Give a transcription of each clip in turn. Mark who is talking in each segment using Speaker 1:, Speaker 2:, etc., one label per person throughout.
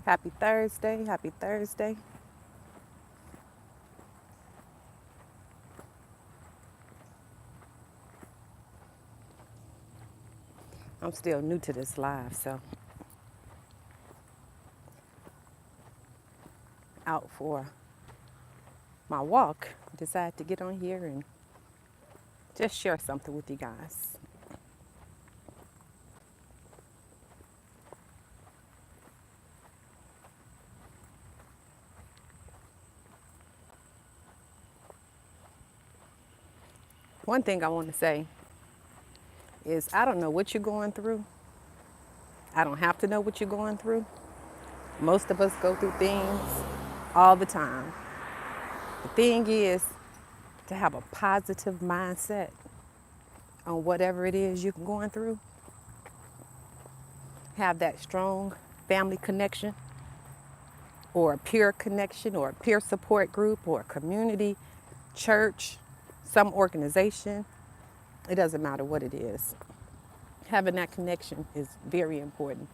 Speaker 1: Happy Thursday. Happy Thursday. I'm still new to this live, so out for my walk. Decided to get on here and just share something with you guys. One thing I want to say is I don't know what you're going through. I don't have to know what you're going through. Most of us go through things all the time. The thing is to have a positive mindset on whatever it is you're going through. Have that strong family connection or a peer connection or a peer support group or a community, church, some organization. It doesn't matter what it is. Having that connection is very important.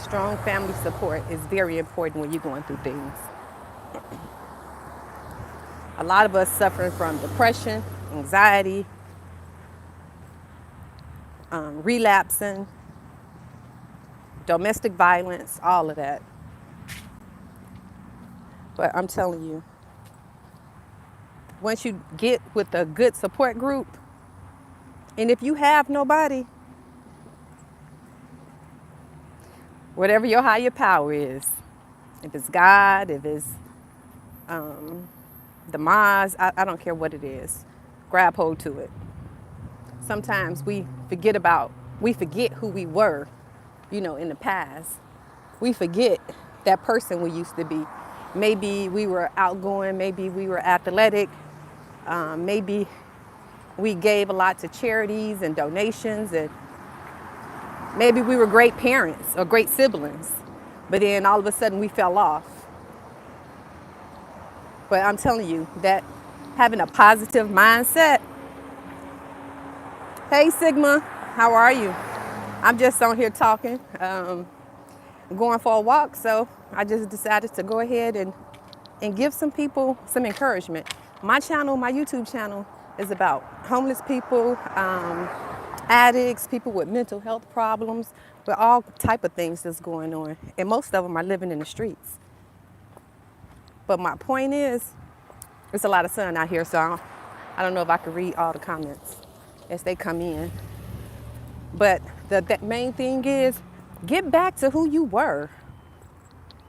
Speaker 1: Strong family support is very important when you're going through things. A lot of us suffering from depression, anxiety, relapsing, domestic violence, all of that. But I'm telling you, once you get with a good support group, and if you have nobody, whatever your higher power is, if it's God, if it's the Maz, I don't care what it is, grab hold to it. Sometimes we forget who we were, in the past. We forget that person we used to be. Maybe we were outgoing, maybe we were athletic, maybe we gave a lot to charities and donations, and maybe we were great parents or great siblings, but then all of a sudden we fell off. But I'm telling you that having a positive mindset. Hey Sigma, how are you? I'm just on here talking, going for a walk, so I just decided to go ahead and give some people some encouragement. My YouTube channel is about homeless people, addicts, people with mental health problems, with all type of things that's going on. And most of them are living in the streets. But my point is, it's a lot of sun out here, so I don't know if I can read all the comments as they come in. But the main thing is, get back to who you were.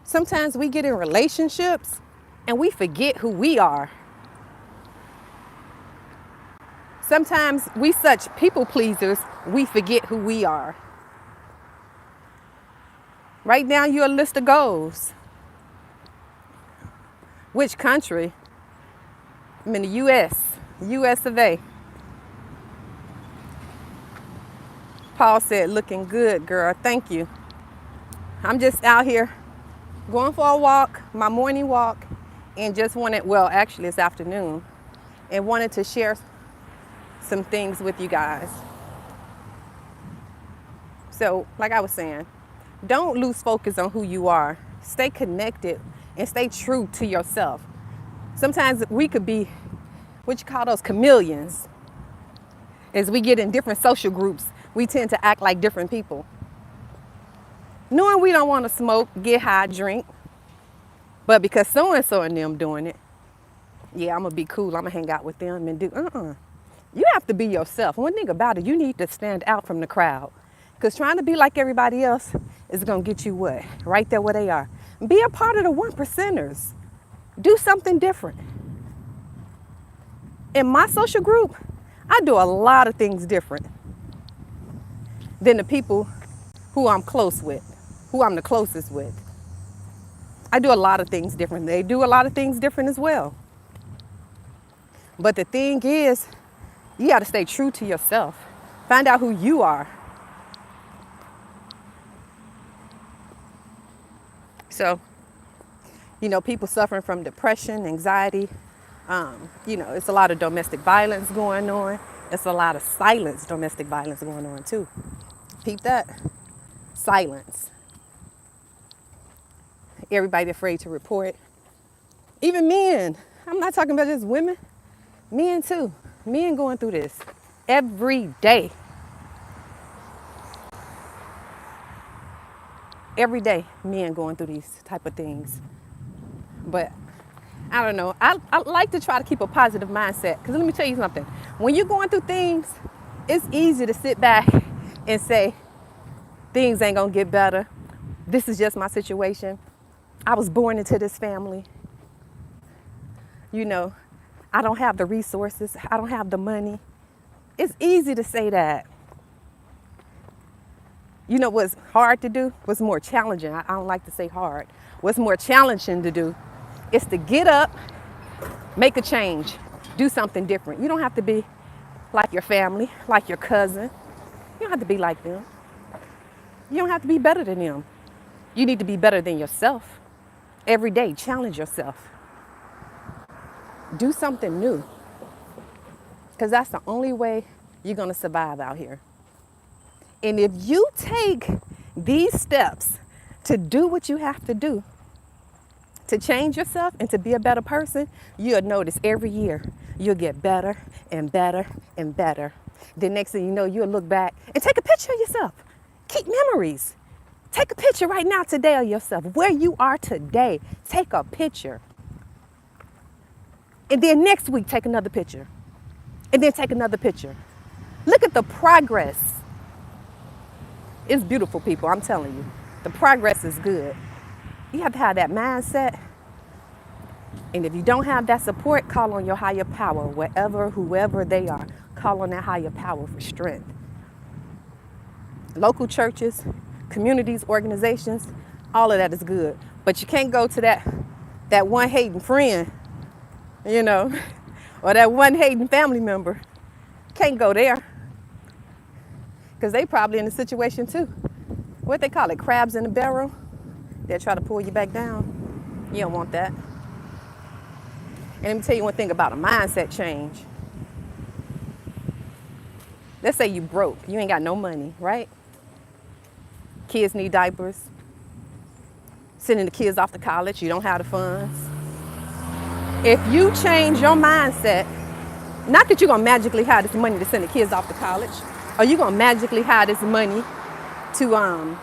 Speaker 1: Sometimes we get in relationships and we forget who we are. Sometimes we such people pleasers, we forget who we are. Write down your list of goals. Which country? I'm in the US of A. Paul said, looking good, girl. Thank you. I'm just out here going for a walk, my morning walk, and just actually it's afternoon, and wanted to share some things with you guys. So, like I was saying, don't lose focus on who you are. Stay connected and stay true to yourself. Sometimes we could be, what you call those chameleons. As we get in different social groups, we tend to act like different people. Knowing we don't want to smoke, get high, drink, but because so-and-so and them doing it, yeah, I'm going to be cool. I'm going to hang out with them and do, You have to be yourself. One thing about it, you need to stand out from the crowd. Because trying to be like everybody else is going to get you what? Right there where they are. Be a part of the 1%ers. Do something different. In my social group, I do a lot of things different than the people who I'm close with, who I'm the closest with. I do a lot of things different. They do a lot of things different as well. But the thing is, you got to stay true to yourself. Find out who you are. So, people suffering from depression, anxiety, it's a lot of domestic violence going on. It's a lot of silence domestic violence going on too. Peep that. Silence. Everybody afraid to report. Even men. I'm not talking about just women. Men too. Men going through this every day. Every day, men going through these type of things. But I don't know. I like to try to keep a positive mindset. Because let me tell you something. When you're going through things, it's easy to sit back and say, things ain't going to get better. This is just my situation. I was born into this family. You know, I don't have the resources. I don't have the money. It's easy to say that. You know what's hard to do? What's more challenging? I don't like to say hard. What's more challenging to do is to get up, make a change, do something different. You don't have to be like your family, like your cousin. You don't have to be like them. You don't have to be better than them. You need to be better than yourself. Every day, challenge yourself. Do something new. Because that's the only way you're going to survive out here. And if you take these steps to do what you have to do, to change yourself and to be a better person, you'll notice every year you'll get better and better and better. The next thing you know, you'll look back and take a picture of yourself. Keep memories. Take a picture right now today of yourself. Where you are today, take a picture. And then next week, take another picture. And then take another picture. Look at the progress. It's beautiful, people, I'm telling you. The progress is good. You have to have that mindset. And if you don't have that support, call on your higher power, whoever they are. Call on that higher power for strength. Local churches, communities, organizations, all of that is good. But you can't go to that one hating friend, you know, or that one hating family member. Can't go there. Because they probably in a situation too. What they call it, crabs in a barrel. They'll try to pull you back down. You don't want that. And let me tell you one thing about a mindset change. Let's say you broke. You ain't got no money, right? Kids need diapers. Sending the kids off to college. You don't have the funds. If you change your mindset, not that you're going to magically have this money to send the kids off to college, or you're going to magically have this money to,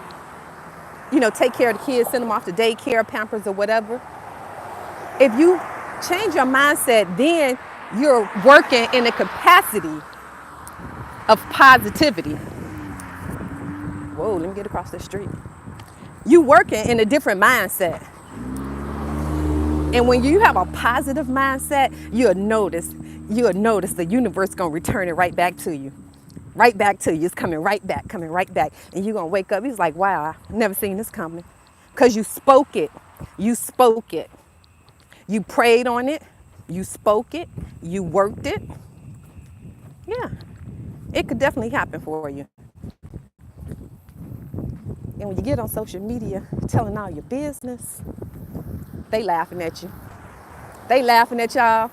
Speaker 1: take care of the kids, send them off to daycare, Pampers, or whatever. If you change your mindset, then you're working in a capacity of positivity. Whoa, let me get across the street. You working in a different mindset. And when you have a positive mindset, you'll notice the universe gonna return it right back to you. Right back to you. It's coming right back. And you're gonna wake up, it's like, wow, I've never seen this coming. Because you spoke it. You spoke it. You prayed on it. You spoke it. You worked it. Yeah. It could definitely happen for you. And when you get on social media telling all your business, they laughing at you. They laughing at y'all.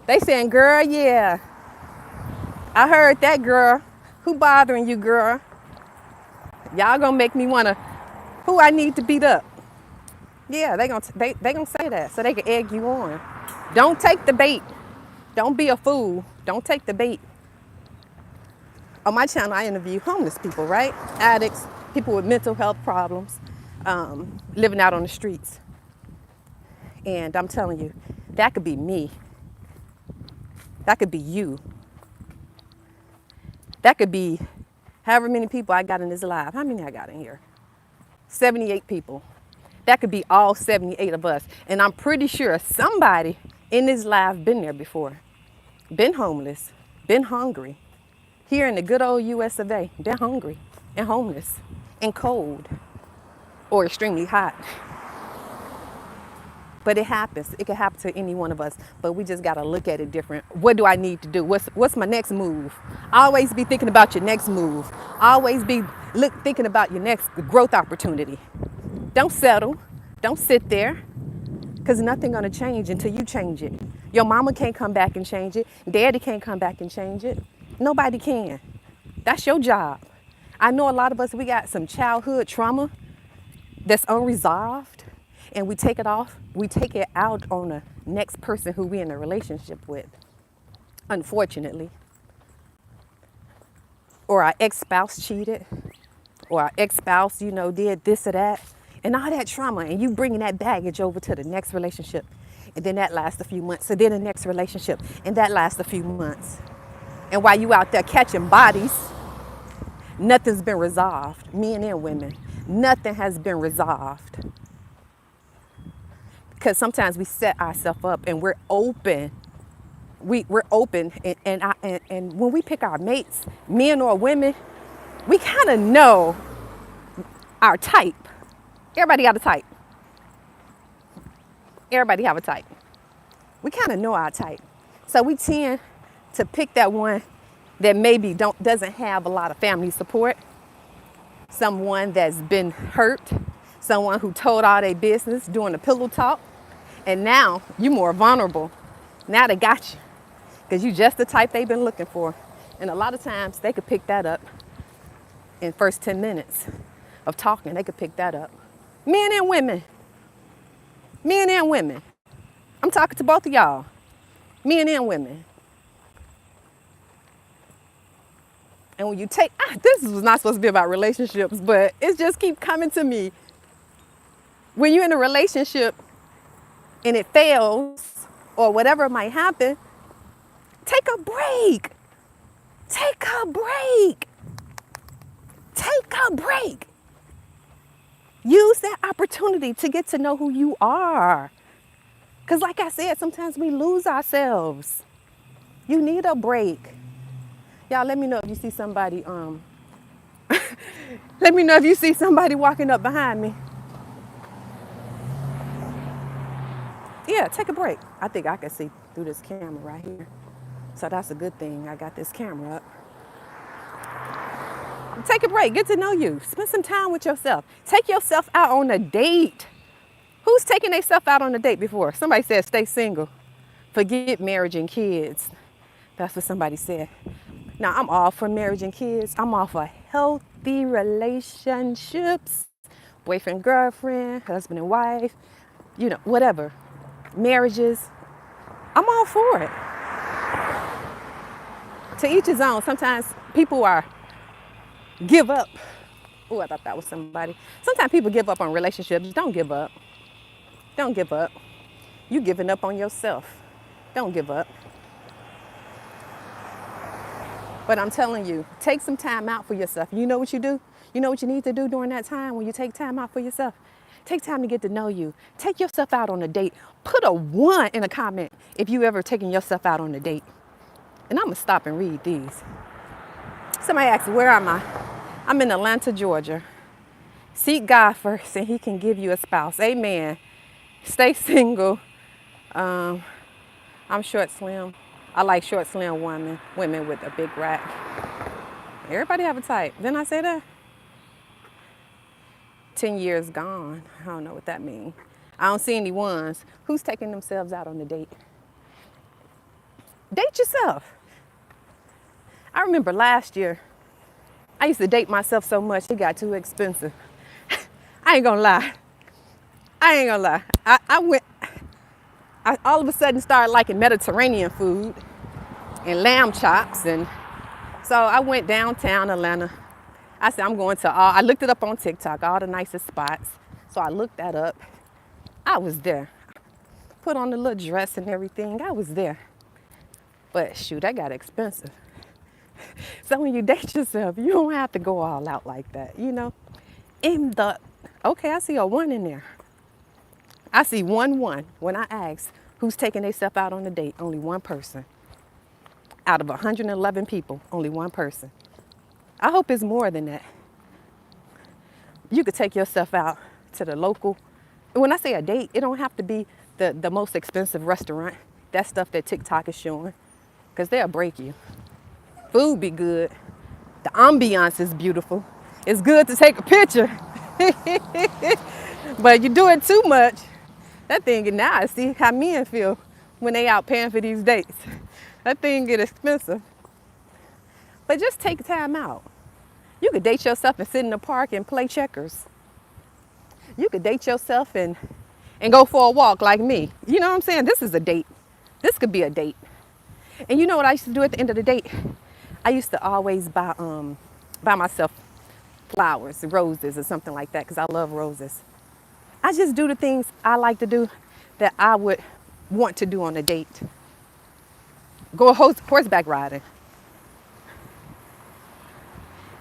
Speaker 1: They saying, girl, yeah. I heard that, girl. Who bothering you, girl? Y'all gonna make me wanna, who I need to beat up? Yeah, they gonna say that so they can egg you on. Don't take the bait. Don't be a fool. Don't take the bait. On my channel, I interview homeless people, right? Addicts, people with mental health problems, living out on the streets. And I'm telling you, that could be me. That could be you. That could be however many people I got in this live. How many I got in here? 78 people. That could be all 78 of us. And I'm pretty sure somebody in this live been there before. Been homeless, been hungry. Here in the good old US of A, they're hungry and homeless and cold or extremely hot. But it happens. It can happen to any one of us. But we just got to look at it different. What do I need to do? What's my next move? Always be thinking about your next move. Always be thinking about your next growth opportunity. Don't settle. Don't sit there. Because nothing's going to change until you change it. Your mama can't come back and change it. Daddy can't come back and change it. Nobody can. That's your job. I know a lot of us, we got some childhood trauma that's unresolved, and we take it out on the next person who we in a relationship with, unfortunately. Or our ex-spouse cheated, or our ex-spouse, did this or that, and all that trauma, and you bringing that baggage over to the next relationship, and then that lasts a few months, and then the next relationship, and that lasts a few months. And while you out there catching bodies, nothing's been resolved, men and women. Nothing has been resolved. Because sometimes we set ourselves up and we're open. We're open, and when we pick our mates, men or women, we kind of know our type. Everybody got a type. Everybody have a type. We kind of know our type. So we tend to pick that one that maybe doesn't have a lot of family support, someone that's been hurt, someone who told all their business doing a pillow talk, and now you're more vulnerable. Now they got you because you just the type they've been looking for. And a lot of times they could pick that up in first 10 minutes of talking. They could pick that up. Men and women. Men and women. I'm talking to both of y'all. Men and women. And when you take, this was not supposed to be about relationships, but it just keeps coming to me. When you're in a relationship and it fails or whatever might happen, take a break. Take a break. Take a break. Use that opportunity to get to know who you are. Because like I said, sometimes we lose ourselves. You need a break. Y'all, let me know if you see somebody, let me know if you see somebody walking up behind me. Yeah, take a break. I think I can see through this camera right here. So that's a good thing. I got this camera up. Take a break. Get to know you. Spend some time with yourself. Take yourself out on a date. Who's taken themselves out on a date before? Somebody said stay single. Forget marriage and kids. That's what somebody said. Now, I'm all for marriage and kids. I'm all for healthy relationships. Boyfriend, girlfriend, husband and wife, whatever. Marriages. I'm all for it. To each his own. Sometimes people give up. Oh, I thought that was somebody. Sometimes people give up on relationships. Don't give up. Don't give up. You giving up on yourself. Don't give up. But I'm telling you, take some time out for yourself. You know what you do? You know what you need to do during that time when you take time out for yourself? Take time to get to know you. Take yourself out on a date. Put a 1 in a comment if you ever taken yourself out on a date. And I'm going to stop and read these. Somebody asked, where am I? I'm in Atlanta, Georgia. Seek God first and he can give you a spouse. Amen. Stay single. I'm short, slim. I like short, slim women with a big rack. Everybody have a type. Didn't I say that? 10 years gone. I don't know what that means. I don't see any ones. Who's taking themselves out on a date? Date yourself. I remember last year, I used to date myself so much, it got too expensive. I ain't gonna lie. I all of a sudden started liking Mediterranean food and lamb chops. And so I went downtown Atlanta. I said, I looked it up on TikTok, all the nicest spots. So I looked that up. I was there. Put on the little dress and everything. I was there. But shoot, that got expensive. So when you date yourself, you don't have to go all out like that, Okay, I see a 1 in there. I see 1 when I ask who's taking themselves out on a date. Only 1 person. Out of 111 people, only 1 person. I hope it's more than that. You could take yourself out to the local. When I say a date, it don't have to be the most expensive restaurant. That stuff that TikTok is showing. Because they'll break you. Food be good. The ambiance is beautiful. It's good to take a picture. But you do it too much. That thing, now I see how men feel when they out paying for these dates. That thing get expensive. But just take time out. You could date yourself and sit in the park and play checkers. You could date yourself and go for a walk like me. You know what I'm saying? This is a date. This could be a date. And you know what I used to do at the end of the date? I used to always buy myself flowers, roses or something like that because I love roses. I just do the things I like to do that I would want to do on a date. Go horseback riding.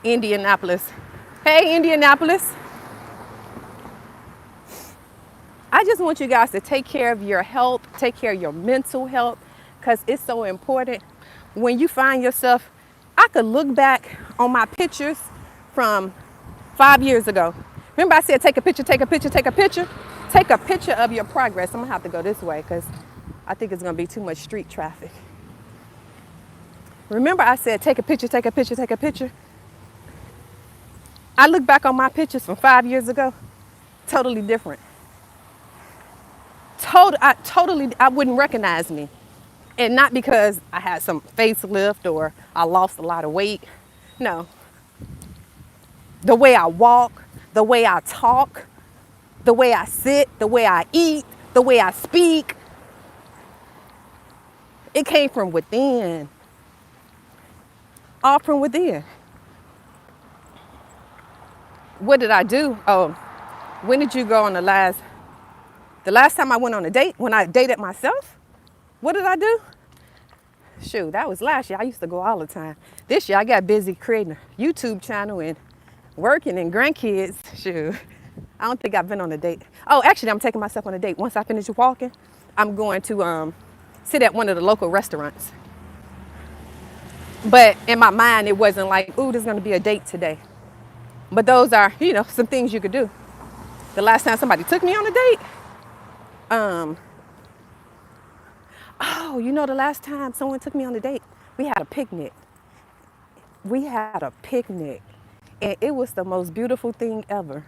Speaker 1: Indianapolis. Hey, Indianapolis. I just want you guys to take care of your health, take care of your mental health, because it's so important. When you find yourself, I could look back on my pictures from 5 years ago. Remember I said take a picture, take a picture, take a picture? Take a picture of your progress. I'm gonna have to go this way because I think it's gonna be too much street traffic. Remember I said take a picture, take a picture, take a picture? I look back on my pictures from 5 years ago, totally different. I wouldn't recognize me. And not because I had some facelift or I lost a lot of weight. No. The way I walk, the way I talk, the way I sit, the way I eat, the way I speak. It came from within. All from within. What did I do? Oh, when did you go on the last time I went on a date? When I dated myself? What did I do? Shoot, that was last year. I used to go all the time. This year I got busy creating a YouTube channel and working and grandkids. Shoot, I don't think I've been on a date. Oh, actually I'm taking myself on a date. Once I finish walking, I'm going to sit at one of the local restaurants. But in my mind, it wasn't like, ooh, there's gonna be a date today. But those are, some things you could do. The last time somebody took me on a date, the last time someone took me on a date, we had a picnic. And it was the most beautiful thing ever.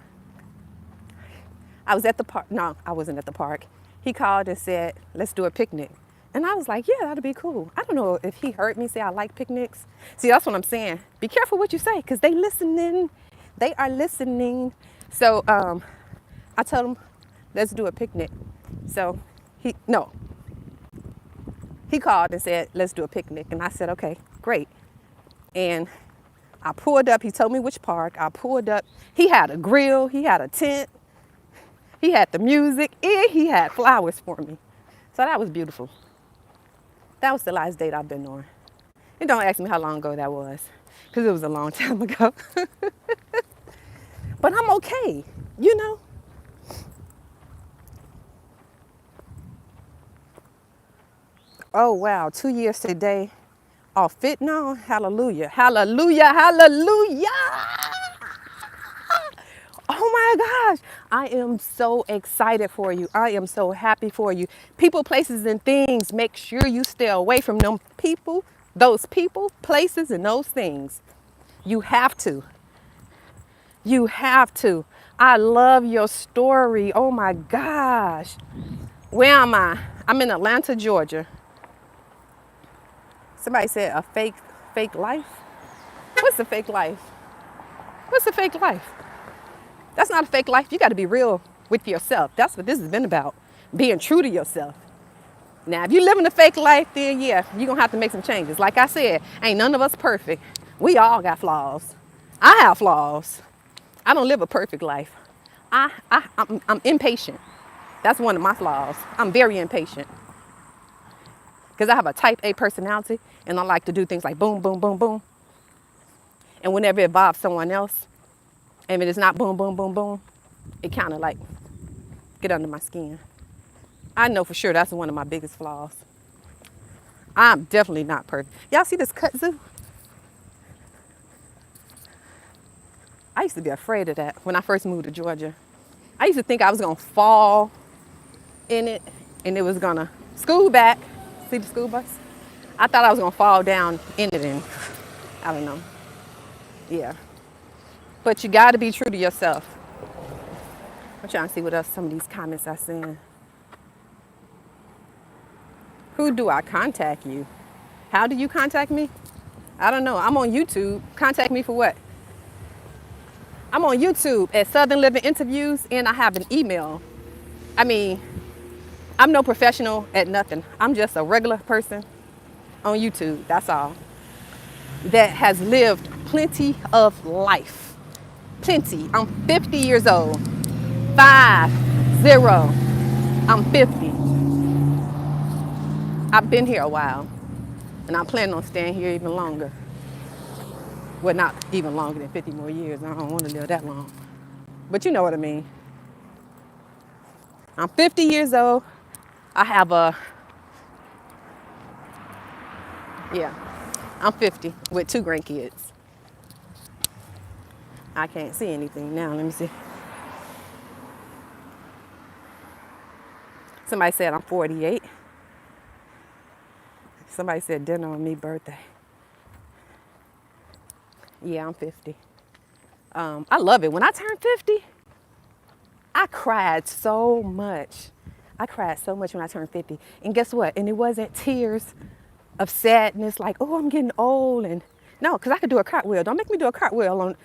Speaker 1: I was at the park. No, I wasn't at the park. He called and said, let's do a picnic. And I was like, yeah, that'd be cool. I don't know if he heard me say I like picnics. See, that's what I'm saying. Be careful what you say, because they listening. They are listening. So I told him, let's do a picnic. So he called and said, let's do a picnic. And I said, okay, great. And I pulled up. He told me which park. I pulled up. He had a grill. He had a tent. He had the music. And he had flowers for me. So that was beautiful. That was the last date I've been on. And don't ask me how long ago that was, because it was a long time ago. But I'm okay, Oh, wow, 2 years today off fentanyl. Hallelujah, hallelujah, hallelujah. Oh my gosh, I am so excited for you. I am so happy for you. People, places, and things, make sure you stay away from them people, those people, places, and those things. You have to. You have to. I love your story. Oh my gosh. Where am I? I'm in Atlanta, Georgia. Somebody said a fake life. What's a fake life? What's a fake life? That's not a fake life. You got to be real with yourself. That's what this has been about. Being true to yourself. Now, if you're living a fake life, then yeah, you're going to have to make some changes. Like I said, ain't none of us perfect. We all got flaws. I have flaws. I don't live a perfect life. I'm impatient. That's one of my flaws. I'm very impatient. Because I have a type A personality and I like to do things like boom, boom, boom, boom. And whenever it involves someone else, and if it's not boom, boom, boom, boom, it kind of like get under my skin. I know for sure that's one of my biggest flaws. I'm definitely not perfect. Y'all see this kudzu? I used to be afraid of that when I first moved to Georgia. I used to think I was gonna fall in it and it was gonna school back. See the school bus? I thought I was gonna fall down in it and I don't know. Yeah. But you gotta be true to yourself. I'm trying to see what else some of these comments are saying. Who do I contact you? How do you contact me? I don't know. I'm on YouTube. Contact me for what? I'm on YouTube at Southern Living Interviews, and I have an email. I mean, I'm no professional at nothing. I'm just a regular person on YouTube. That's all. That has lived plenty of life. Plenty. I'm 50 years old. 50. I'm 50. I've been here a while, and I'm planning on staying here even longer. Well, not even longer than 50 more years. I don't want to live that long. But you know what I mean. I'm 50 years old. I have yeah, I'm 50 with 2 grandkids. I can't see anything now. Let me see. Somebody said I'm 48. Somebody said dinner on me birthday. Yeah, I'm 50. I love it. When I turned 50, I cried so much. I cried so much when I turned 50. And guess what? And it wasn't tears of sadness like, oh, I'm getting old. And no, because I could do a cartwheel. Don't make me do a cartwheel on.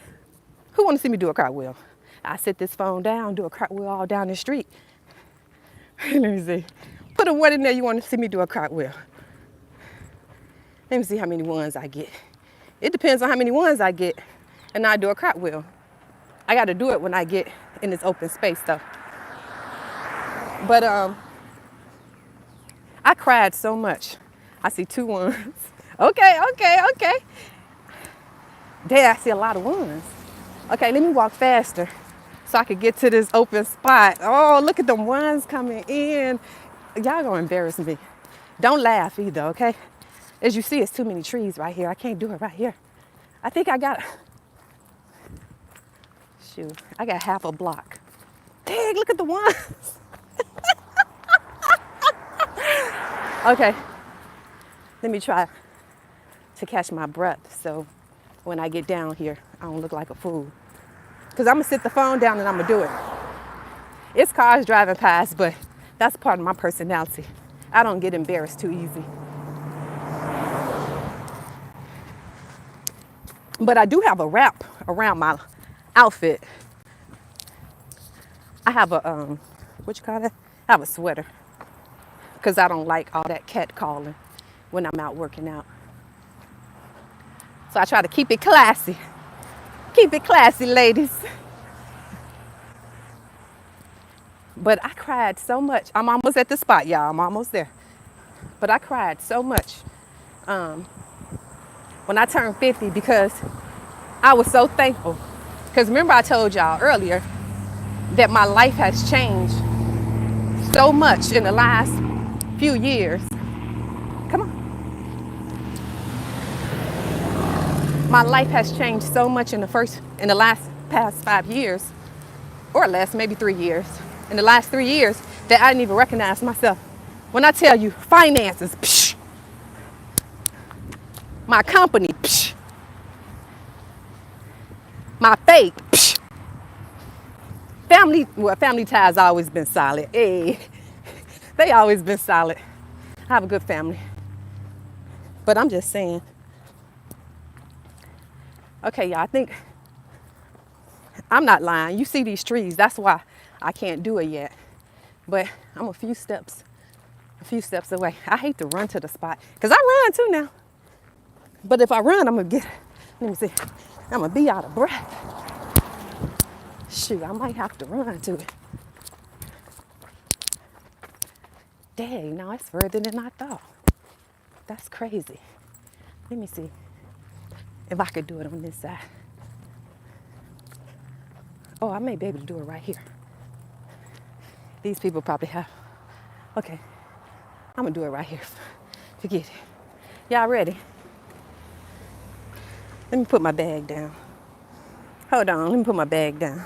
Speaker 1: Who want to see me do a cartwheel? I sit this phone down, do a cartwheel all down the street. Let me see. Put a one in there you want to see me do a cartwheel. Let me see how many ones I get. It depends on how many ones I get. And I do a cartwheel. I got to do it when I get in this open space though. But I cried so much. I see 2 ones. Okay. Dad, I see a lot of ones. Okay, let me walk faster so I could get to this open spot. Oh, look at them ones coming in. Y'all gonna embarrass me. Don't laugh either, okay? As you see, it's too many trees right here. I can't do it right here. I think I got, shoot, I got half a block. Dang, look at the ones. Okay, let me try to catch my breath so when I get down here, I don't look like a fool. Because I'm going to sit the phone down and I'm going to do it. It's cars driving past, but that's part of my personality. I don't get embarrassed too easy. But I do have a wrap around my outfit. I have a, what you call that? I have a sweater. Because I don't like all that cat calling when I'm out working out. So I try to keep it classy. Keep it classy, ladies. But I cried so much. I'm almost at the spot, y'all. I'm almost there. But I cried so much when I turned 50 because I was so thankful. Because remember I told y'all earlier that my life has changed so much in the last few years. Come on. My life has changed so much in the last past 5 years, or less, maybe 3 years. In the last 3 years that I didn't even recognize myself. When I tell you finances, psh, my company, psh, my faith, psh, family ties always been solid. Hey, they always been solid. I have a good family. But I'm just saying, okay, y'all, I think, I'm not lying. You see these trees, that's why I can't do it yet. But I'm a few steps away. I hate to run to the spot, because I run too now. But if I run, I'm going to let me see, I'm going to be out of breath. Shoot, I might have to run to it. Dang, now it's further than I thought. That's crazy. Let me see if I could do it on this side. Oh, I may be able to do it right here. These people probably have. Okay, I'm gonna do it right here. Forget it. Y'all ready? Let me put my bag down. Hold on, let me put my bag down.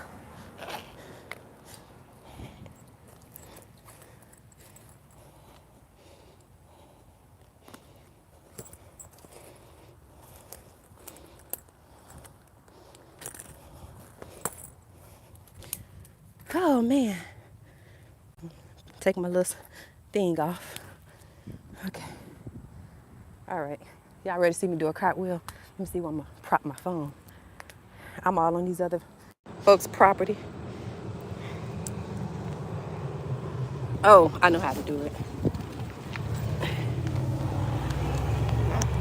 Speaker 1: Oh man. Take my little thing off. Okay. All right. Y'all ready to see me do a cartwheel? Let me see where I'm gonna prop my phone. I'm all on these other folks' property. Oh, I know how to do it.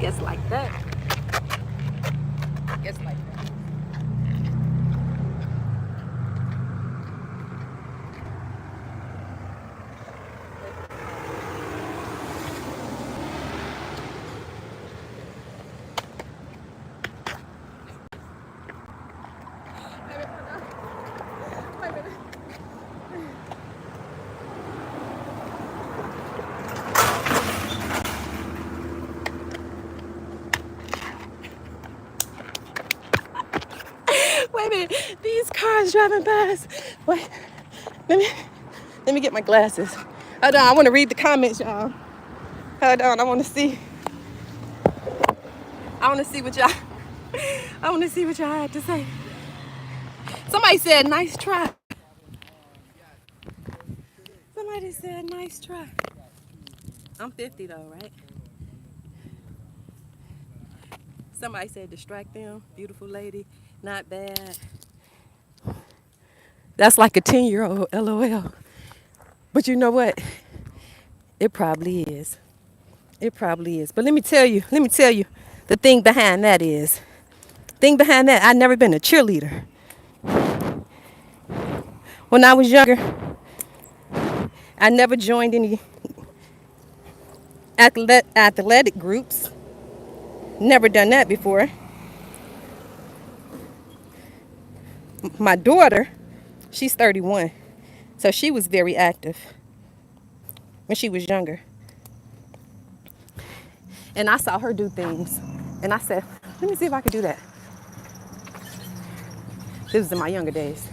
Speaker 1: Guess like that. Guess like that. Wait a minute, these cars driving past. Wait, let me let me get my glasses. Hold on, I want to read the comments, y'all. Hold on, I want to see. I want to see what y'all. I want to see what y'all had to say. Somebody said, "Nice try." Somebody said, "Nice try." I'm 50 though, right? Somebody said, "Distract them." Beautiful lady, not bad. That's like a 10-year-old, LOL. But you know what? It probably is. It probably is. But let me tell you, the thing behind that is, I've never been a cheerleader. When I was younger, I never joined any athletic groups. Never done that before. My daughter, she's 31, so she was very active when she was younger. And I saw her do things, and I said, let me see if I could do that. This was in my younger days.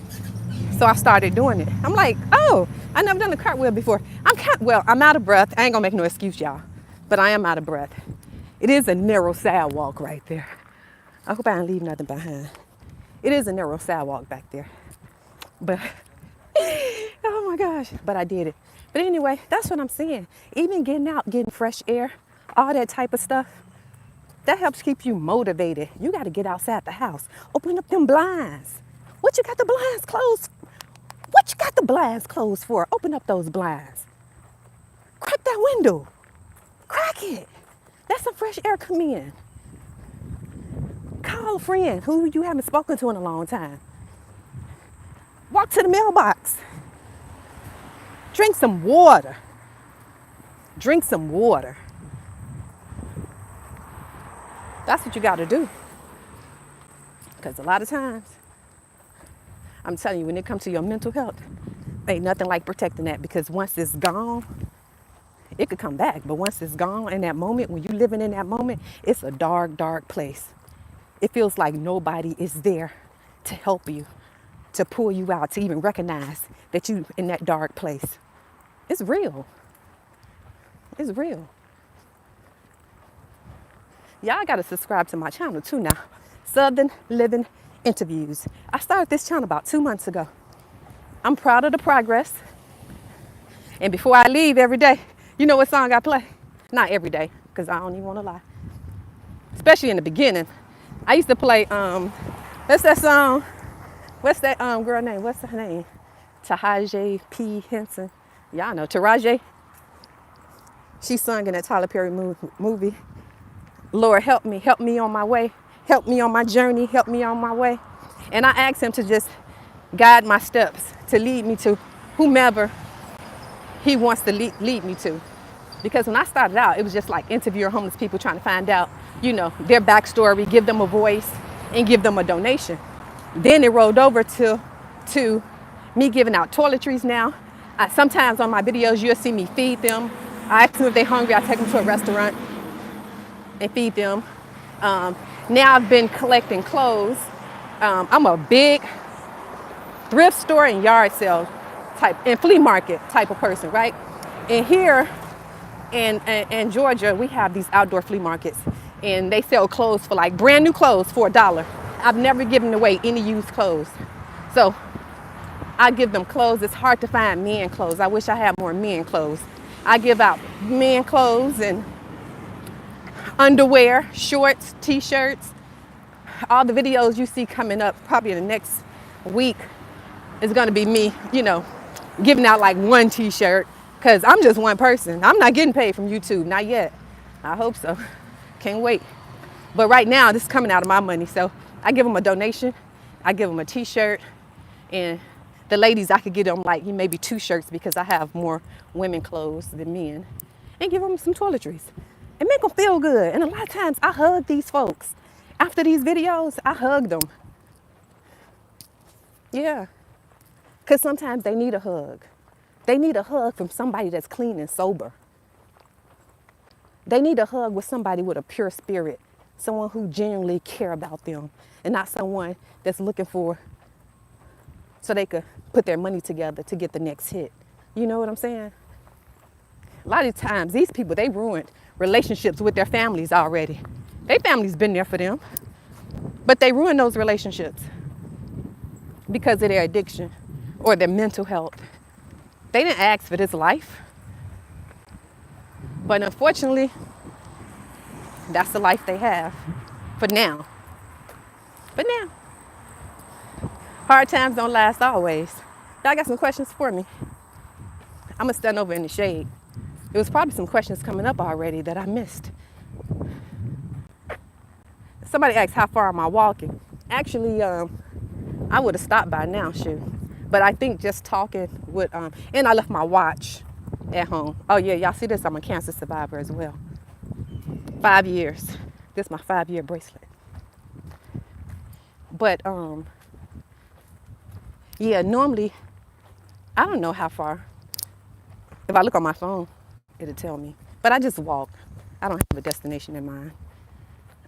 Speaker 1: So I started doing it. I'm like, oh, I never done a cartwheel before. I'm out of breath. I ain't gonna make no excuse, y'all, but I am out of breath. It is a narrow sidewalk right there. I hope I didn't leave nothing behind. It is a narrow sidewalk back there. But, oh my gosh, but I did it. But anyway, that's what I'm saying. Even getting out, getting fresh air, all that type of stuff, that helps keep you motivated. You got to get outside the house. Open up them blinds. What you got the blinds closed? What you got the blinds closed for? Open up those blinds. Crack that window. Crack it. Let some fresh air come in. Call a friend who you haven't spoken to in a long time. Walk to the mailbox. Drink some water. Drink some water. That's what you got to do. Because a lot of times, I'm telling you, when it comes to your mental health, ain't nothing like protecting that, because once it's gone, it could come back. But once it's gone, in that moment, when you're living in that moment, it's a dark, dark place. It feels like nobody is there to help you, to pull you out, to even recognize that you in that dark place. It's real. It's real. Y'all got to subscribe to my channel too now. Southern Living Interviews. I started this channel about 2 months ago. I'm proud of the progress. And before I leave every day, you know what song I play? Not every day, because I don't even want to lie. Especially in the beginning. I used to play, what's that song? What's that girl name? What's her name? Tahaje P. Henson. Y'all know, Taraji. She sung in that Tyler Perry movie. Lord, help me on my way. Help me on my journey, help me on my way. And I asked him to just guide my steps, to lead me to whomever he wants to lead me to. Because when I started out, it was just like interviewing homeless people, trying to find out, their backstory, give them a voice, and give them a donation. Then it rolled over to me giving out toiletries now. Sometimes on my videos, you'll see me feed them. I ask them if they're hungry, I take them to a restaurant and feed them. Now I've been collecting clothes. I'm a big thrift store and yard sale type and flea market type of person, right? And here in Georgia, we have these outdoor flea markets, and they sell clothes for like brand new clothes for $1. I've never given away any used clothes. So I give them clothes. It's hard to find men clothes. I wish I had more men clothes. I give out men clothes and underwear, shorts, t-shirts, all the videos you see coming up probably in the next week is gonna be me, giving out like one t-shirt, because I'm just one person. I'm not getting paid from YouTube, not yet. I hope so. Can't wait. But right now, this is coming out of my money. So I give them a donation. I give them a t-shirt. And the ladies, I could get them like maybe 2 shirts because I have more women clothes than men. And give them some toiletries. And make them feel good. And a lot of times, I hug these folks. After these videos, I hug them. Yeah. Because sometimes they need a hug. They need a hug from somebody that's clean and sober. They need a hug with somebody with a pure spirit. Someone who genuinely care about them. And not someone that's looking for so they could put their money together to get the next hit. You know what I'm saying? A lot of times, these people, they ruined relationships with their families already. Their family's been there for them. But they ruined those relationships because of their addiction or their mental health. They didn't ask for this life. But unfortunately, that's the life they have for now. But now, hard times don't last always. Y'all got some questions for me? I'm gonna stand over in the shade. There was probably some questions coming up already that I missed. Somebody asked how far am I walking? Actually, I would have stopped by now, shoot. But I think just talking would, and I left my watch at home. Oh yeah, y'all see this? I'm a cancer survivor as well. 5 years. This is my 5-year bracelet. But yeah, normally, I don't know how far. If I look on my phone, it'll tell me. But I just walk. I don't have a destination in mind.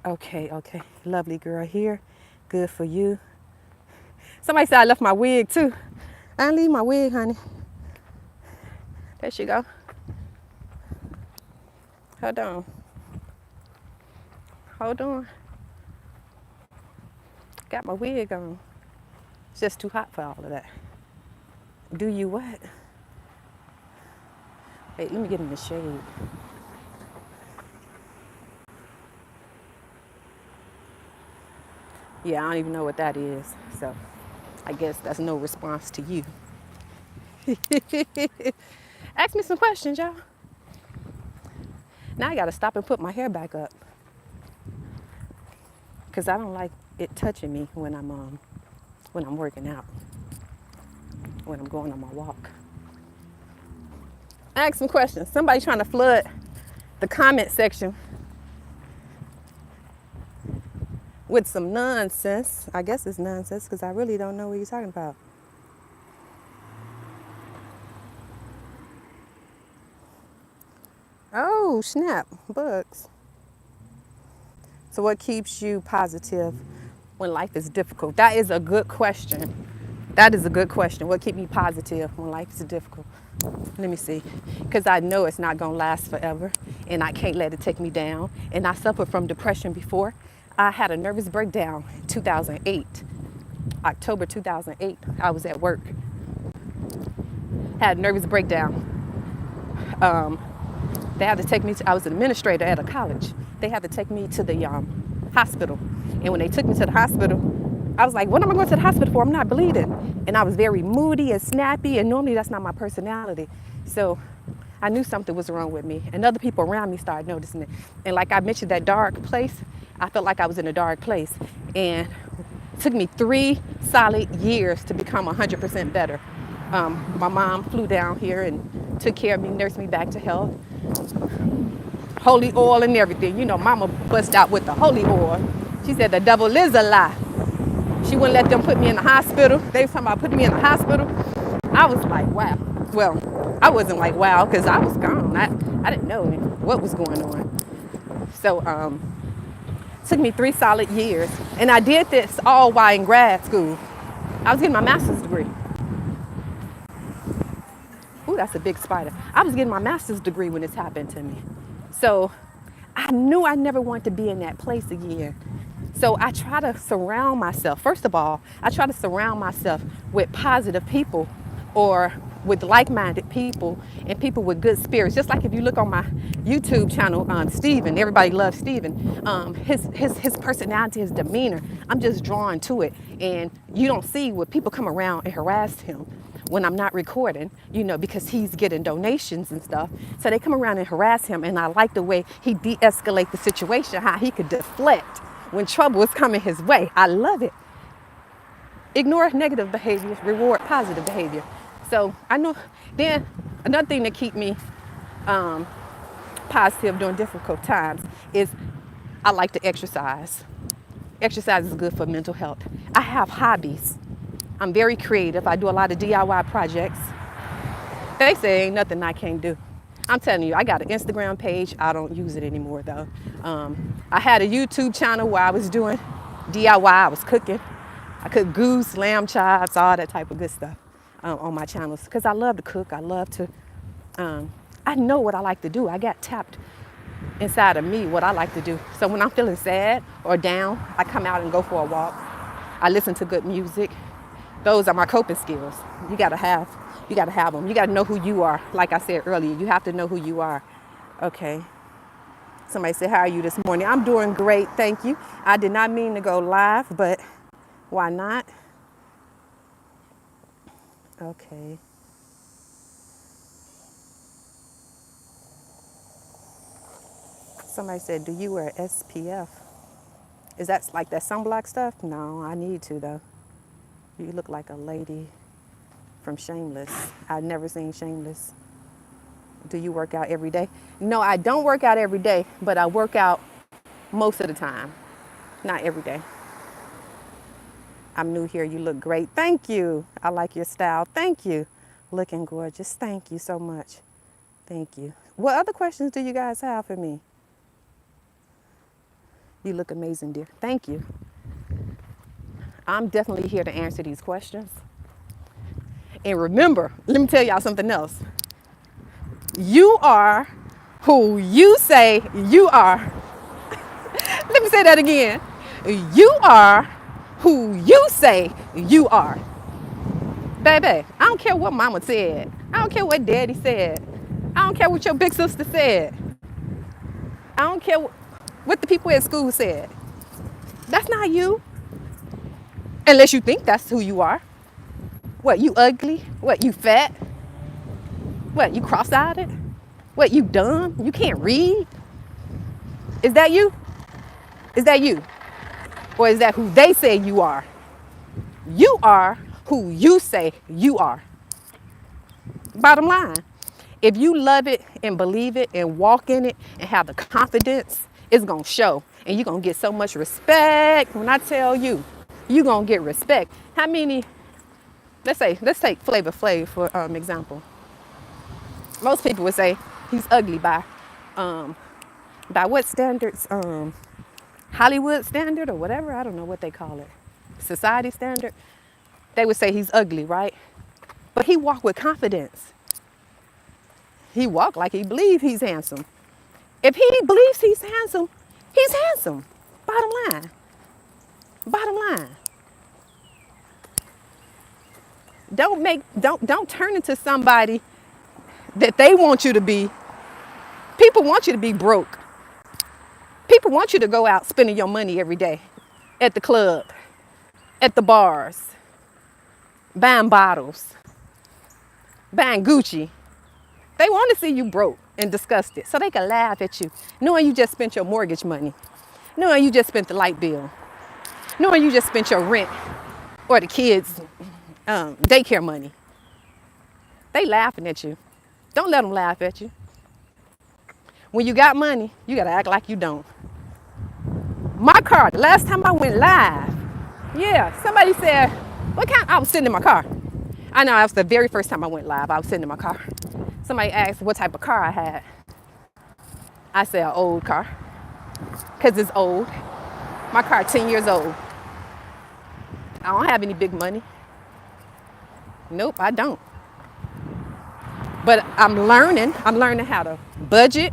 Speaker 1: Okay. Lovely girl here. Good for you. Somebody said I left my wig too. I didn't leave my wig, honey. There she go. Hold on. Got my wig on. It's just too hot for all of that. Do you what? Hey, let me get in the shade. Yeah, I don't even know what that is. So I guess that's no response to you. Ask me some questions, y'all. Now I gotta stop and put my hair back up. Cause I don't like it touching me when I'm working out. When I'm going on my walk. Ask some questions. Somebody trying to flood the comment section with some nonsense. I guess it's nonsense because I really don't know what you're talking about. Oh, snap, bugs. So what keeps you positive when life is difficult? That is a good question. What keeps me positive when life is difficult? Let me see. Because I know it's not going to last forever and I can't let it take me down. And I suffered from depression before. I had a nervous breakdown in 2008, October 2008. I was at work. Had a nervous breakdown. They had to take me to, I was an administrator at a college. They had to take me to the hospital. And when they took me to the hospital, I was like, what am I going to the hospital for? I'm not bleeding. And I was very moody and snappy, and normally that's not my personality. So I knew something was wrong with me. And other people around me started noticing it. And like I mentioned, that dark place, I felt like I was in a dark place. And it took me 3 solid years to become 100% better. My mom flew down here and took care of me, nursed me back to health. Holy oil and everything. You know, mama bust out with the holy oil. She said the devil is a lie. She wouldn't let them put me in the hospital. They was talking about putting me in the hospital. I was like, wow. Well, I wasn't like, wow, because I was gone. I didn't know what was going on. So it took me 3 solid years. And I did this all while in grad school. I was getting my master's degree. Ooh, that's a big spider. I was getting my master's degree when this happened to me. So I knew I never wanted to be in that place again. So I try to surround myself. First of all, I try to surround myself with positive people or with like-minded people and people with good spirits. Just like if you look on my YouTube channel, Steven, everybody loves Steven. His personality, his demeanor, I'm just drawn to it. And you don't see what people come around and harass him when I'm not recording, because he's getting donations and stuff. So they come around and harass him, and I like the way he de-escalate the situation, how he could deflect when trouble is coming his way. I love it. Ignore negative behavior, reward positive behavior. So I know. Then another thing that keep me positive during difficult times is I like to exercise. Exercise is good for mental health. I have hobbies. I'm very creative. I do a lot of DIY projects. They say ain't nothing I can't do. I'm telling you, I got an Instagram page. I don't use it anymore though. I had a YouTube channel where I was doing DIY. I was cooking. I cooked goose, lamb chops, all that type of good stuff on my channels because I love to cook. I love to, I know what I like to do. I got tapped inside of me what I like to do. So when I'm feeling sad or down, I come out and go for a walk. I listen to good music. Those are my coping skills. You gotta have them. You gotta know who you are. Like I said earlier, you have to know who you are. Okay. Somebody said, how are you this morning? I'm doing great, thank you. I did not mean to go live, but why not? Okay. Somebody said, do you wear SPF? Is that like that sunblock stuff? No, I need to though. You look like a lady from Shameless. I've never seen Shameless. Do you work out every day? No, I don't work out every day, but I work out most of the time. Not every day. I'm new here. You look great. Thank you. I like your style. Thank you. Looking gorgeous. Thank you so much. Thank you. What other questions do you guys have for me? You look amazing, dear. Thank you. I'm definitely here to answer these questions. And remember, let me tell y'all something else. You are who you say you are. Let me say that again. You are who you say you are. Baby, I don't care what mama said. I don't care what daddy said. I don't care what your big sister said. I don't care what the people at school said. That's not you. Unless you think that's who you are. What, you ugly? What, you fat? What, you cross-eyed? What, you dumb? You can't read? Is that you? Is that you? Or is that who they say you are? You are who you say you are. Bottom line, if you love it and believe it and walk in it and have the confidence, it's going to show. And you're going to get so much respect. When I tell you, you're going to get respect. How many, let's take Flavor Flav for example. Most people would say he's ugly by what standards? Hollywood standard or whatever. I don't know what they call it. Society standard. They would say he's ugly, right? But he walked with confidence. He walked like he believes he's handsome. If he believes he's handsome, he's handsome. Bottom line. Bottom line. Don't turn into somebody that they want you to be. People want you to be broke. People want you to go out spending your money every day at the club, at the bars, buying bottles, buying Gucci. They want to see you broke and disgusted so they can laugh at you, knowing you just spent your mortgage money, knowing you just spent the light bill, knowing you just spent your rent or the kids' daycare money. They laughing at you. Don't let them laugh at you. When you got money, you got to act like you don't. My car, the last time I went live, somebody said, I was sitting in my car. I know that was the very first time I went live. I was sitting in my car. Somebody asked what type of car I had. I said an old car, because it's old. My car 10 years old. I don't have any big money. Nope, I don't. But I'm learning how to budget.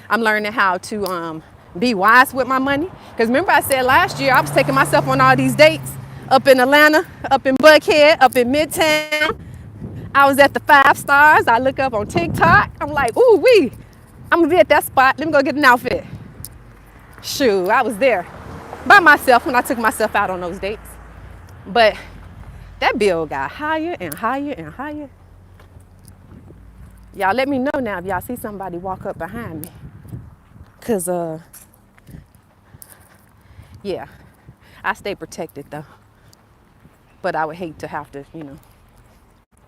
Speaker 1: I'm learning how to be wise with my money. Because remember I said last year I was taking myself on all these dates up in Atlanta, up in Buckhead, up in Midtown. I was at the 5 stars. I look up on TikTok. I'm like, ooh wee, I'm gonna be at that spot. Let me go get an outfit. Shoot, I was there by myself when I took myself out on those dates. But that bill got higher and higher and higher. Y'all let me know now if y'all see somebody walk up behind me. Cause yeah, I stay protected though. But I would hate to have to,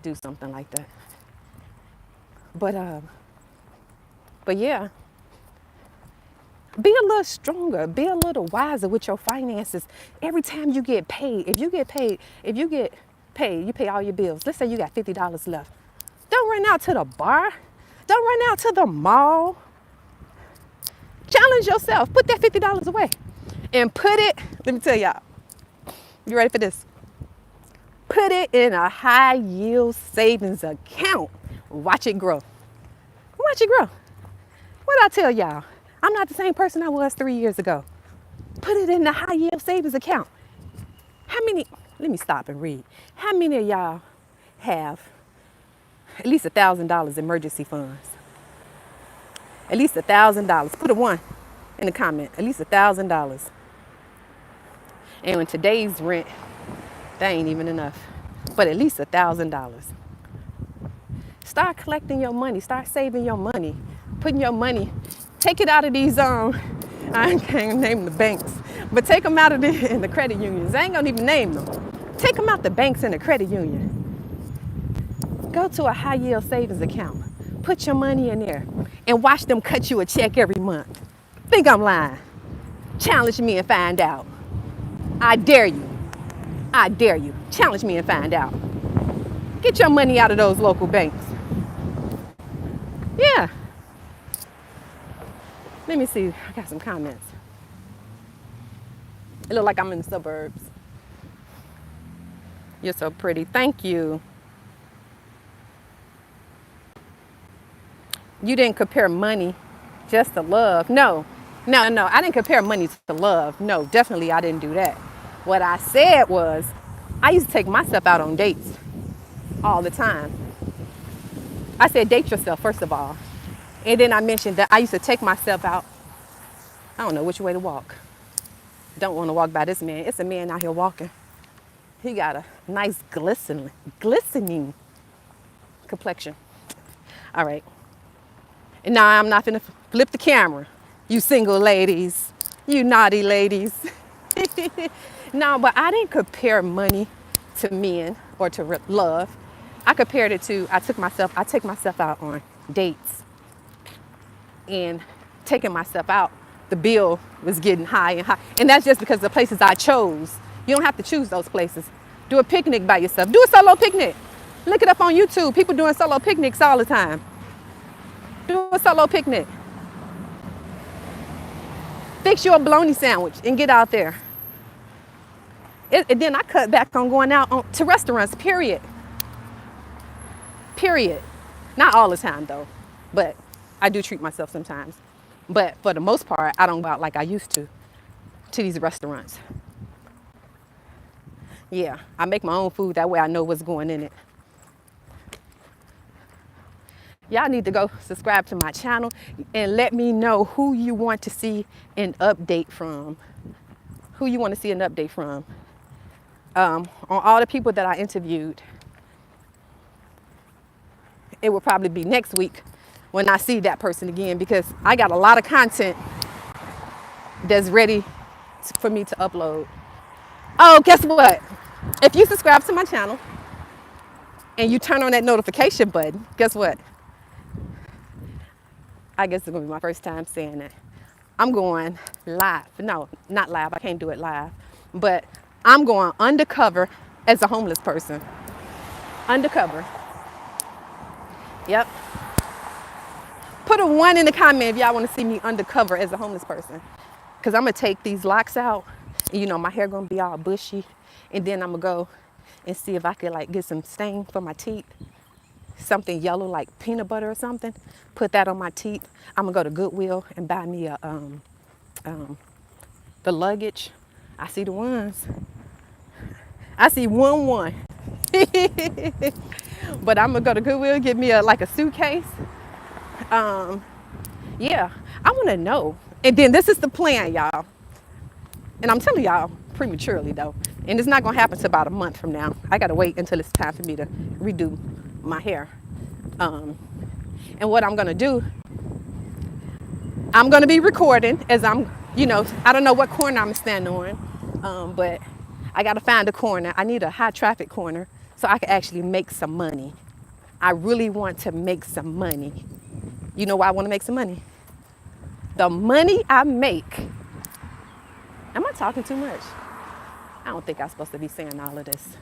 Speaker 1: do something like that. But yeah, be a little stronger, be a little wiser with your finances. Every time you get paid, if you get paid, you pay all your bills. Let's say you got $50 left. Don't run out to the bar. Don't run out to the mall. Challenge yourself. Put that $50 away and put it, let me tell y'all, you ready for this? Put it in a high yield savings account. Watch it grow. Watch it grow. What I tell y'all? I'm not the same person I was 3 years ago. Put it in the high yield savings account. Let me stop and read. How many of y'all have at least $1,000 emergency funds? At least $1,000. Put a 1 in the comment. At least $1,000. And in today's rent, that ain't even enough. But at least $1,000. Start collecting your money. Start saving your money. Putting your money. Take it out of these I can't name the banks, but take them out of in the credit unions. I ain't gonna even name them. Take them out the banks and the credit union. Go to a high yield savings account. Put your money in there and watch them cut you a check every month. Think I'm lying? Challenge me and find out. I dare you. I dare you. Challenge me and find out. Get your money out of those local banks. Yeah. Let me see. I got some comments. It looks like I'm in the suburbs. You're so pretty. Thank you. You didn't compare money just to love. No. I didn't compare money to love. No, definitely I didn't do that. What I said was, I used to take myself out on dates all the time. I said, date yourself, first of all. And then I mentioned that I used to take myself out. I don't know which way to walk. Don't want to walk by this man. It's a man out here walking. He got a nice glistening complexion. All right. And now I'm not gonna flip the camera. You single ladies, you naughty ladies. No, but I didn't compare money to men or to love. I compared it to, I take myself out on dates. And taking myself out, the bill was getting high and high. And that's just because the places I chose. You don't have to choose those places. Do a picnic by yourself. Do a solo picnic. Look it up on YouTube. People doing solo picnics all the time. Do a solo picnic. Fix you a bologna sandwich and get out there. And then I cut back on going out to restaurants, period. Period. Not all the time though, but I do treat myself sometimes. But for the most part, I don't go out like I used to these restaurants. Yeah, I make my own food. That way I know what's going in it. Y'all need to go subscribe to my channel and let me know who you want to see an update from. Who you want to see an update from. On all the people that I interviewed. It will probably be next week when I see that person again, because I got a lot of content that's ready for me to upload. Oh, guess what? If you subscribe to my channel and you turn on that notification button, guess what? I guess it's gonna be my first time saying that. I'm going live. No, not live. I can't do it live. But I'm going undercover as a homeless person. Undercover. Yep. Put a 1 in the comment if y'all want to see me undercover as a homeless person. Because I'm going to take these locks out. And, my hair going to be all bushy. And then I'm going to go and see if I could get some stain for my teeth. Something yellow like peanut butter or something. Put that on my teeth. I'm going to go to Goodwill and buy me the luggage. I see the ones. I see 1-1. But I'm gonna go to Goodwill, get me like a suitcase. Yeah, I wanna know. And then this is the plan, y'all. And I'm telling y'all prematurely though. And it's not gonna happen till about a month from now. I gotta wait until it's time for me to redo my hair. And what I'm gonna do, I'm gonna be recording as I'm, I don't know what corner I'm standing on, but I gotta find a corner. I need a high traffic corner so I can actually make some money. I really want to make some money. You know why I want to make some money? The money I make. Am I talking too much? I don't think I'm supposed to be saying all of this.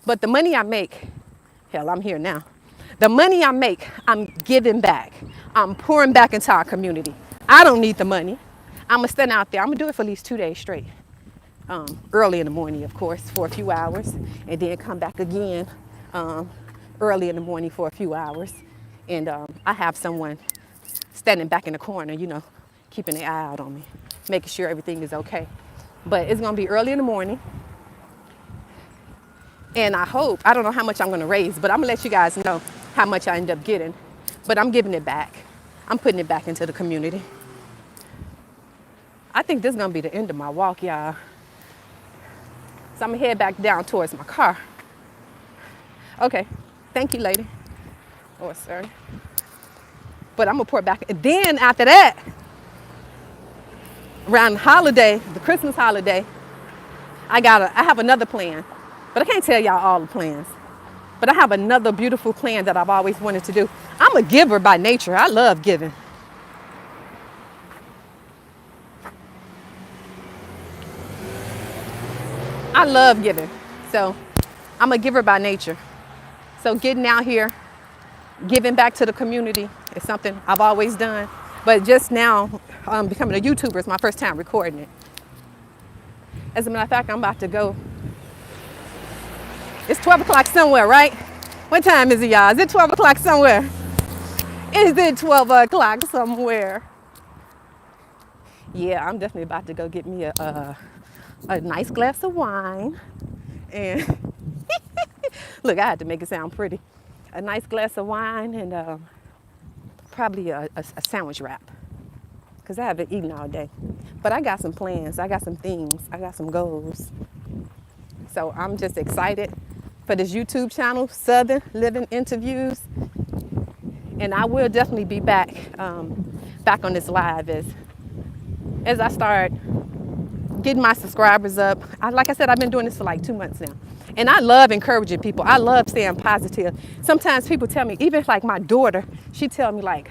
Speaker 1: But the money I make, hell, I'm here now. The money I make, I'm giving back. I'm pouring back into our community. I don't need the money. I'm going to stand out there. I'm going to do it for at least 2 days straight. Early in the morning, of course, for a few hours. And then come back again early in the morning for a few hours. And I have someone standing back in the corner, keeping their eye out on me, making sure everything is okay. But it's going to be early in the morning. And I don't know how much I'm going to raise, but I'm going to let you guys know how much I end up getting. But I'm giving it back. I'm putting it back into the community. I think this is going to be the end of my walk, y'all. So I'm going to head back down towards my car. Okay. Thank you, lady. Or sir. But I'm going to pour it back. And then after that, around the holiday, the Christmas holiday, I have another plan. But I can't tell y'all all the plans. But I have another beautiful plan that I've always wanted to do. I'm a giver by nature. I love giving. I love giving. So I'm a giver by nature. So getting out here, giving back to the community is something I've always done. But just now, becoming a YouTuber is my first time recording it. As a matter of fact, I'm about to go. It's 12 o'clock somewhere, right? What time is it, y'all? Is it 12 o'clock somewhere? Is it 12 o'clock somewhere? Yeah, I'm definitely about to go get me a nice glass of wine. And look, I had to make it sound pretty. A nice glass of wine and probably a sandwich wrap. Because I haven't eaten all day. But I got some plans. I got some things. I got some goals. So I'm just excited for this YouTube channel, Southern Living Interviews. And I will definitely be back on this live as I start getting my subscribers up. Like I said, I've been doing this for like 2 months now. And I love encouraging people. I love staying positive. Sometimes people tell me, even like my daughter, she tell me like,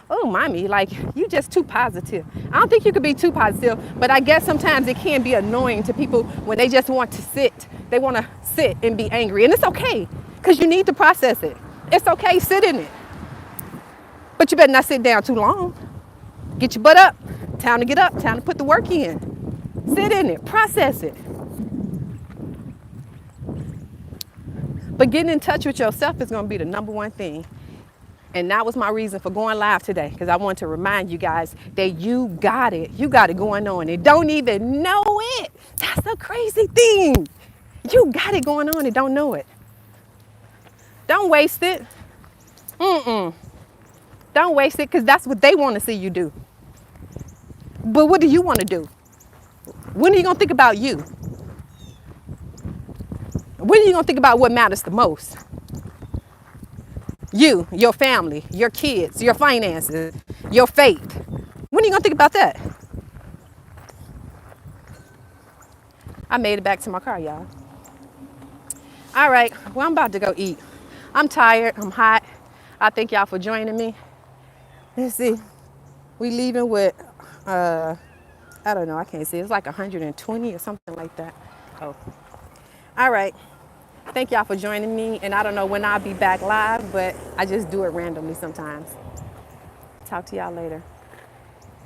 Speaker 1: oh, mommy, like you just too positive. I don't think you could be too positive, but I guess sometimes it can be annoying to people when they just want to sit. They want to sit and be angry. And it's okay, because you need to process it. It's okay, sit in it. But you better not sit down too long. Get your butt up. Time to get up. Time to put the work in. Sit in it. Process it. But getting in touch with yourself is going to be the number one thing. And that was my reason for going live today, because I want to remind you guys that you got it. You got it going on and don't even know it. That's the crazy thing. You got it going on and don't know it. Don't waste it. Don't waste it, because that's what they want to see you do. But what do you want to do? When are you going to think about you? When are you going to think about what matters the most? You, your family, your kids, your finances, your faith. When are you going to think about that? I made it back to my car, y'all. All right, well, I'm about to go eat. I'm tired. I'm hot. I thank y'all for joining me. Let's see. We leaving with, I don't know. I can't see. It's like 120 or something like that. Oh. All right. Thank y'all for joining me. And I don't know when I'll be back live, but I just do it randomly sometimes. Talk to y'all later.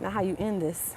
Speaker 1: Now how you end this.